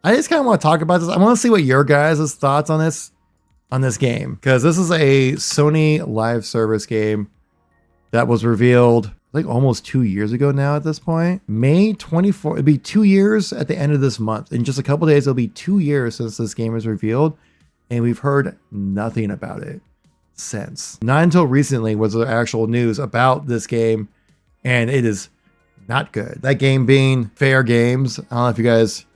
I just kind of want to talk about this. I want to see what your guys' thoughts on this game, because this is a Sony live service game that was revealed like almost 2 years ago now at this point. May 24th, it'll be 2 years at the end of this month. In just a couple days, it'll be 2 years since this game was revealed, and we've heard nothing about it since. Not until recently was there actual news about this game, and it is not good. That game being Fairgames. I don't know if you guys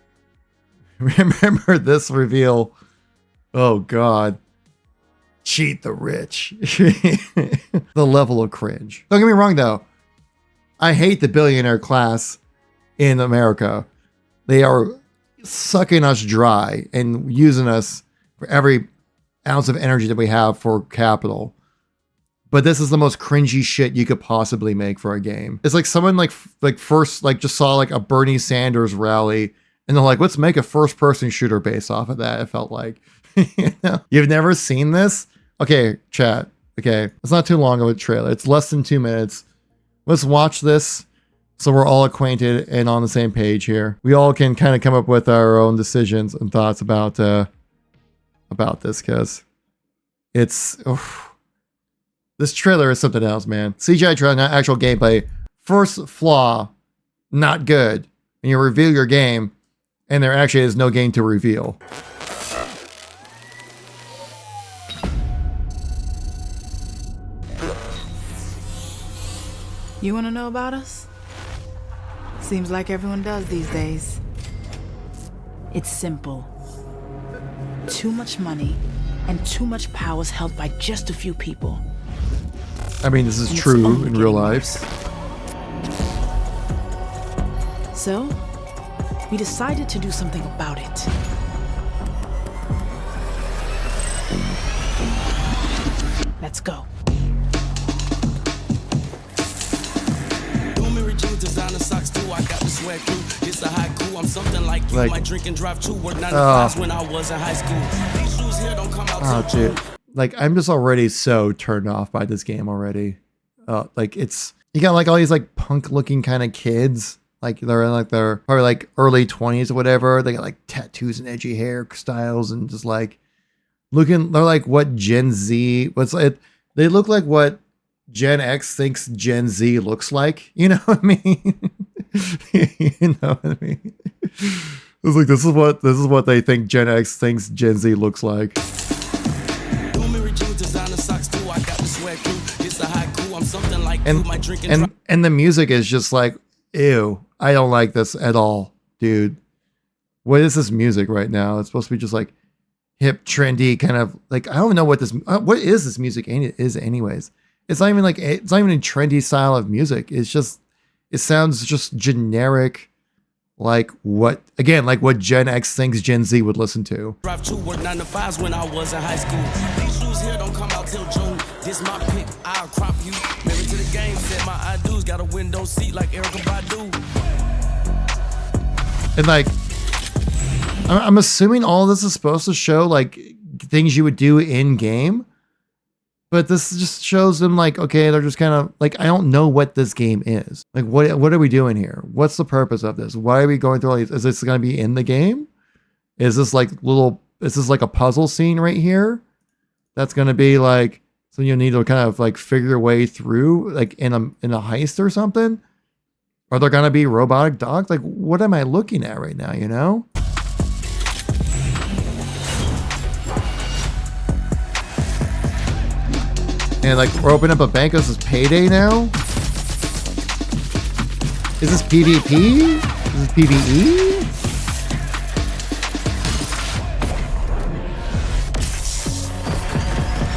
remember this reveal. Oh God. Cheat the rich. The level of cringe. Don't get me wrong though. I hate the billionaire class in America. They are sucking us dry and using us for every ounce of energy that we have for capital. But this is the most cringy shit you could possibly make for a game. It's like someone like first just saw like a Bernie Sanders rally and they're like, let's make a first person shooter based off of that. It felt like, you know? You've never seen this? Okay, chat. Okay, it's not too long of a trailer. It's less than 2 minutes. Let's watch this so we're all acquainted and on the same page here. We all can kind of come up with our own decisions and thoughts about this, because it's... this trailer is something else, man. CGI trailer, not actual gameplay. First flaw, not good. And you reveal your game, and there actually is no game to reveal. You want to know about us? Seems like everyone does these days. It's simple. Too much money and too much power is held by just a few people. I mean, this is true in real life. So, we decided to do something about it. Let's go. Designer socks too. I got the swag crew. It's a haiku. I'm something like you. Like, might drink and drive too. Work 9 to 5 when I was in high school. These shoes here don't come out till dude. Like, I'm just already so turned off by this game already. Like, it's, you got like all these like punk looking kind of kids. Like they're in like their probably like early 20s or whatever. They got like tattoos and edgy hairstyles and just like looking, they're like what Gen Z, what's it? They look like what Gen X thinks Gen Z looks like, you know what I mean? You know what I mean? It's like this is what they think Gen X thinks Gen Z looks like. And the music is just like, ew, I don't like this at all, dude. What is this music right now? It's supposed to be just like hip, trendy, kind of like, I don't know what is this music is anyways. It's not even like, it's not even a trendy style of music. It's just, it sounds just generic. Like what, again, like what Gen X thinks Gen Z would listen to. Drive to work 9 to 5 when I was in high school. These shoes here don't come out till June. This my pick, I'll crop you. Married to the game, said my I do's. Got a window seat like Erica Badu. And like, I'm assuming all this is supposed to show like things you would do in game. But this just shows them like, okay, they're just kind of like, I don't know what this game is. Like, what are we doing here? What's the purpose of this? Why are we going through all these? Is this going to be in the game? Is this like is this like a puzzle scene right here? That's going to be like, so you need to kind of like figure your way through like in a heist or something? Are there going to be robotic dogs? Like, what am I looking at right now, you know? And like, we're opening up a bank. This is payday now. Is this PvP? Is this PvE?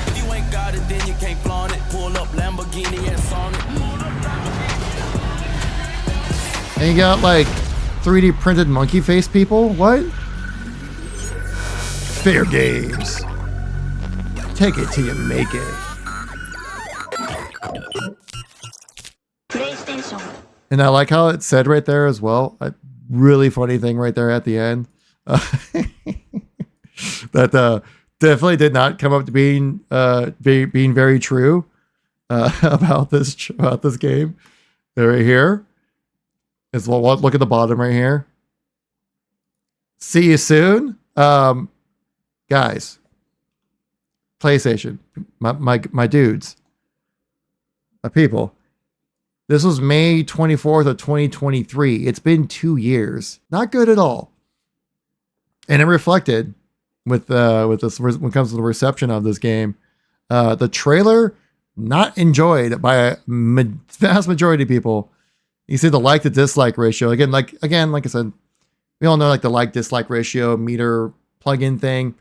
If you ain't got it, then you can't flaunt it. Pull up Lamborghini and Sonic. And you got like 3D printed monkey face people. What? Fairgames. Take it till you make it. And I like how it said right there as well. A really funny thing right there at the end. That definitely did not come up to being very true about this game. Right here. Is well, look at the bottom right here. See you soon. Guys, PlayStation, my dudes, my people. This was May 24th of 2023. It's been 2 years. Not good at all. And it reflected with this when it comes to the reception of this game. The trailer, not enjoyed by a vast majority of people. You see the like to dislike ratio. Again, like I said, we all know like the like dislike ratio meter plug-in thing.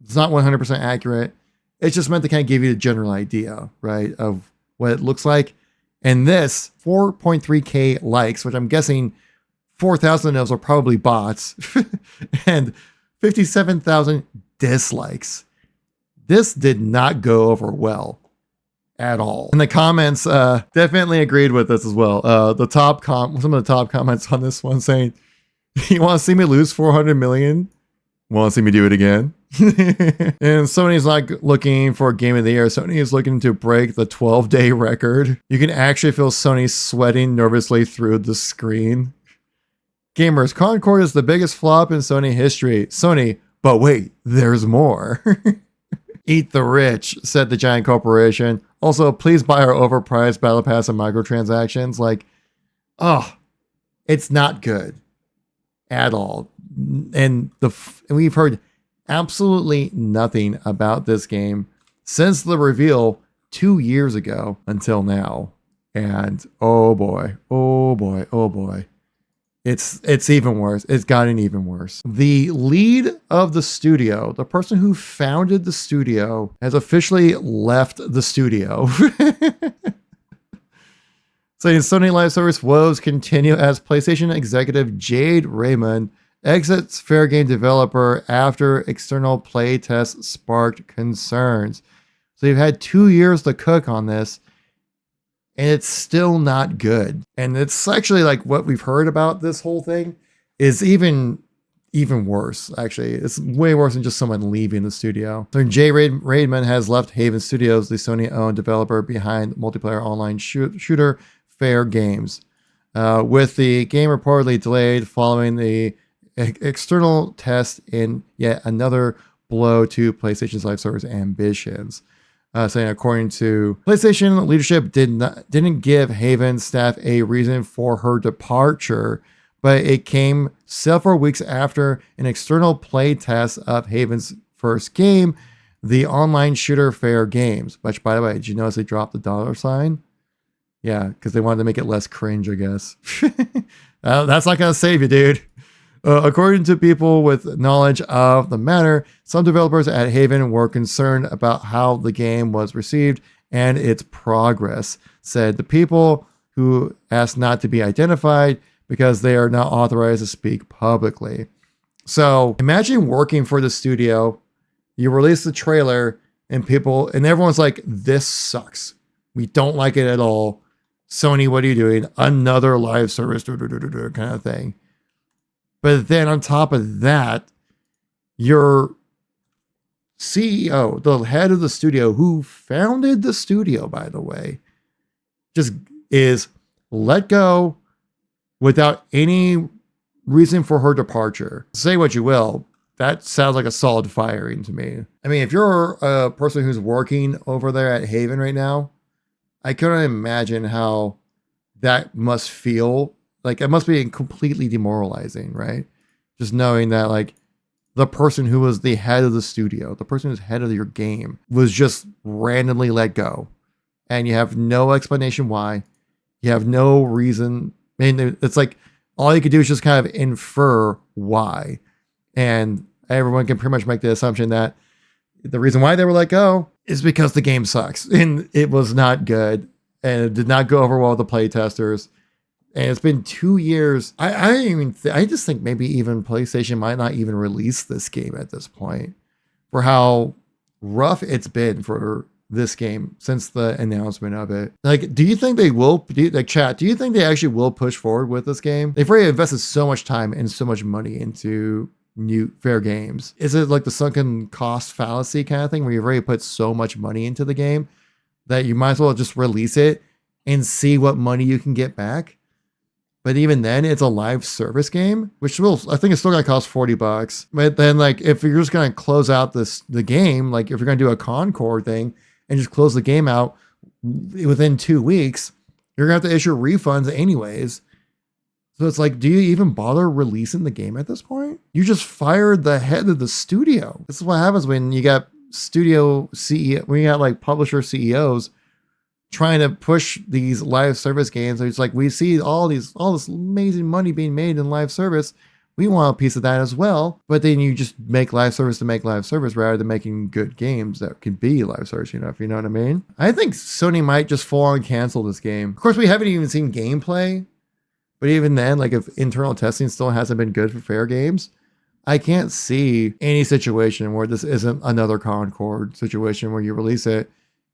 It's not 100% accurate. It's just meant to kind of give you a general idea, right, of what it looks like. And this 4.3K likes, which I'm guessing 4,000 of those are probably bots, and 57,000 dislikes. This did not go over well at all. And the comments definitely agreed with this as well. Some of the top comments on this one saying, "You want to see me lose 400 million? Want to see me do it again?" And Sony's not looking for Game of the Year. Sony is looking to break the 12-day record. You can actually feel Sony sweating nervously through the screen. Gamers, Concord is the biggest flop in Sony history. Sony, but wait, there's more. Eat the rich, said the giant corporation. Also, please buy our overpriced Battle Pass and microtransactions. Like, oh, it's not good at all. And we've heard absolutely nothing about this game since the reveal 2 years ago until now. And oh boy, it's even worse. It's gotten even worse. The lead of the studio, the person who founded the studio, has officially left the studio. Saying Sony Live Service woes continue as PlayStation executive Jade Raymond exits Fairgame developer after external play tests sparked concerns. So you've had 2 years to cook on this, and it's still not good. And it's actually like what we've heard about this whole thing is even worse. Actually, it's way worse than just someone leaving the studio. So Jay Raymond has left Haven Studios, the Sony-owned developer behind multiplayer online shooter Fairgames, with the game reportedly delayed following the external test in yet another blow to PlayStation's live service ambitions. Saying according to PlayStation leadership didn't give Haven staff a reason for her departure, but it came several weeks after an external play test of Haven's first game, the online shooter Fairgames. Which, by the way, did you notice they dropped the $? Yeah, because they wanted to make it less cringe, I guess. That's not gonna save you, dude. According to people with knowledge of the matter, some developers at Haven were concerned about how the game was received and its progress, said the people who asked not to be identified because they are not authorized to speak publicly. So imagine working for the studio, you release the trailer, and everyone's like, "This sucks. We don't like it at all. Sony, what are you doing? Another live service, kind of thing." But then on top of that, your CEO, the head of the studio, who founded the studio, by the way, just is let go without any reason for her departure. Say what you will, that sounds like a solid firing to me. I mean, if you're a person who's working over there at Haven right now, I couldn't imagine how that must feel. Like, it must be completely demoralizing, right? Just knowing that, like, the person who was the head of the studio, the person who's head of your game, was just randomly let go. And you have no explanation why. You have no reason. I mean, it's like, all you could do is just kind of infer why. And everyone can pretty much make the assumption that the reason why they were let go is because the game sucks. And it was not good. And it did not go over well with the playtesters. And it's been 2 years. I just think maybe even PlayStation might not even release this game at this point for how rough it's been for this game since the announcement of it. Like, do you think they will, chat, do you think they actually will push forward with this game? They've already invested so much time and so much money into new Fairgames. Is it like the sunken cost fallacy kind of thing where you've already put so much money into the game that you might as well just release it and see what money you can get back? But even then, it's a live service game, which will, I think it's still gonna cost $40. But then, like, if you're just gonna close out the game, like if you're gonna do a Concord thing and just close the game out within 2 weeks, you're gonna have to issue refunds anyways. So it's like, do you even bother releasing the game at this point? You just fired the head of the studio. This is what happens when you got studio CEO, when you got like publisher CEOs trying to push these live service games. It's like, we see all this amazing money being made in live service. We want a piece of that as well. But then you just make live service to make live service rather than making good games that can be live service, if you know what I mean. I think Sony might just full on cancel this game. Of course, we haven't even seen gameplay. But even then, like if internal testing still hasn't been good for Fairgames, I can't see any situation where this isn't another Concord situation where you release it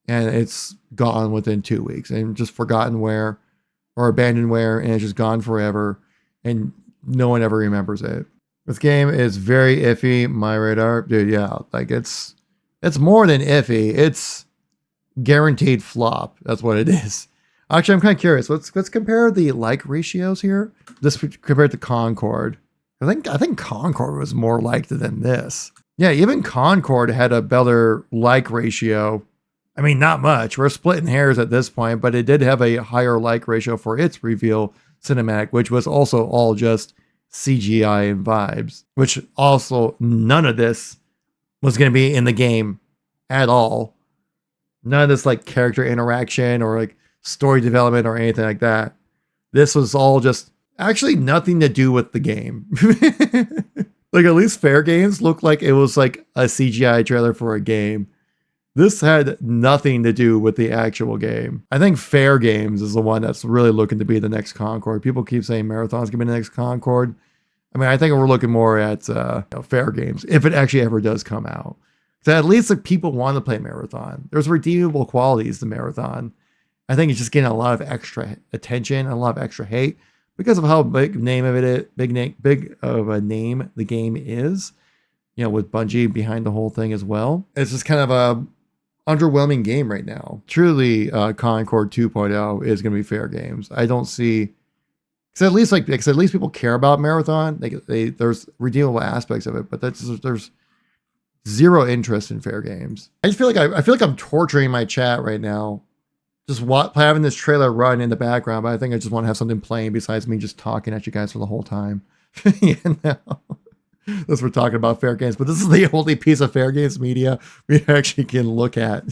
and it's gone within 2 weeks and just forgotten where or abandoned where, and it's just gone forever and no one ever remembers it. This game is very iffy, my radar. Dude, yeah, like it's more than iffy. It's guaranteed flop. That's what it is. Actually, I'm kind of curious. Let's compare the like ratios here. This compared to Concord. I think Concord was more liked than this. Yeah, even Concord had a better like ratio. I mean, not much. We're splitting hairs at this point, but it did have a higher like ratio for its reveal cinematic, which was also all just CGI and vibes, which also none of this was going to be in the game at all. None of this like character interaction or like story development or anything like that. This was all just actually nothing to do with the game. Like at least Fairgames looked like it was like a CGI trailer for a game. This had nothing to do with the actual game. I think Fairgames is the one that's really looking to be the next Concord. People keep saying Marathon's gonna be the next Concord. I mean, I think we're looking more at Fairgames if it actually ever does come out. So at least like people want to play Marathon. There's redeemable qualities to Marathon. I think it's just getting a lot of extra attention and a lot of extra hate because of how big of a name the game is. With Bungie behind the whole thing as well. It's just kind of a underwhelming game right now. Truly, Concord 2.0 is going to be Fairgames. I don't see, because at least people care about Marathon. There's redeemable aspects of it, but there's zero interest in Fairgames. I just feel like I'm torturing my chat right now, just having this trailer run in the background. But I think I just want to have something playing besides me just talking at you guys for the whole time. As we're talking about Fairgames, but this is the only piece of Fairgames media we actually can look at.